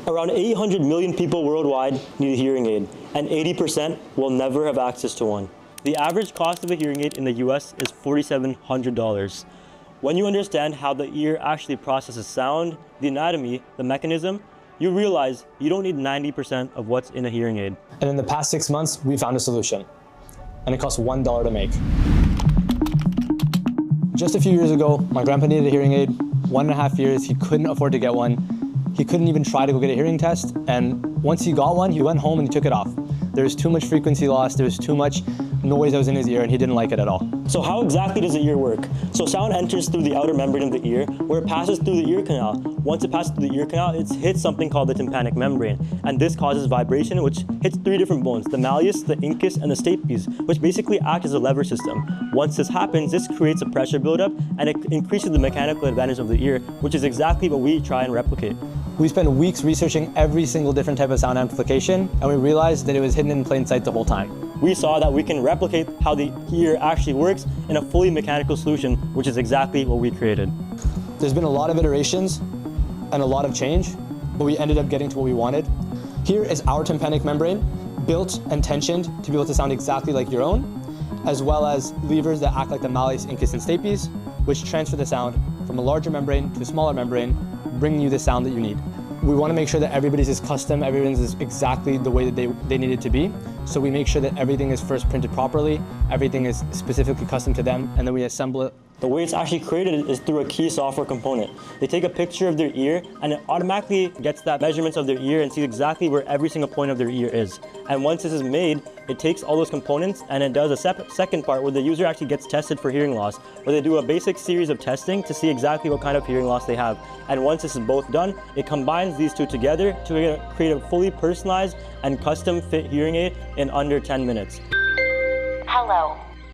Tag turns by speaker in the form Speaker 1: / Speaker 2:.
Speaker 1: Around 800 million people worldwide need a hearing aid, and 80% will never have access to one. The average cost of a hearing aid in the US is $4,700. When you understand how the ear actually processes sound, the anatomy, the mechanism, you realize you don't need 90% of what's in a hearing aid.
Speaker 2: And in the past 6 months, we found a solution, and it costs $1 to make. Just a few years ago, my grandpa needed a hearing aid. 1.5 years, he couldn't afford to get one. He couldn't even try to go get a hearing test. And once he got one, he went home and he took it off. There was too much frequency loss, there was too much noise that was in his ear, and he didn't like it at all.
Speaker 1: So how exactly does the ear work? So sound enters through the outer membrane of the ear, where it passes through the ear canal. Once it passes through the ear canal, it hits something called the tympanic membrane. And this causes vibration, which hits 3 different bones, the malleus, the incus, and the stapes, which basically act as a lever system. Once this happens, this creates a pressure buildup, and it increases the mechanical advantage of the ear, which is exactly what we try and replicate.
Speaker 2: We spent weeks researching every single different type of sound amplification, and we realized that it was hidden in plain sight the whole time.
Speaker 1: We saw that we can replicate how the ear actually works in a fully mechanical solution, which is exactly what we created.
Speaker 2: There's been a lot of iterations and a lot of change, but we ended up getting to what we wanted. Here is our tympanic membrane, built and tensioned to be able to sound exactly like your own, as well as levers that act like the malleus, incus, and stapes, which transfer the sound from a larger membrane to a smaller membrane, bringing you the sound that you need. We want to make sure that everybody's is custom, everyone's is exactly the way that they need it to be. So we make sure that everything is first printed properly, everything is specifically custom to them, and then we assemble it.
Speaker 1: The way it's actually created is through a key software component. They take a picture of their ear, and it automatically gets that measurements of their ear and sees exactly where every single point of their ear is. And once this is made, it takes all those components and it does a second part where the user actually gets tested for hearing loss, where they do a basic series of testing to see exactly what kind of hearing loss they have. And once this is both done, it combines these two together to create a fully personalized and custom fit hearing aid in under 10 minutes.
Speaker 3: Hello,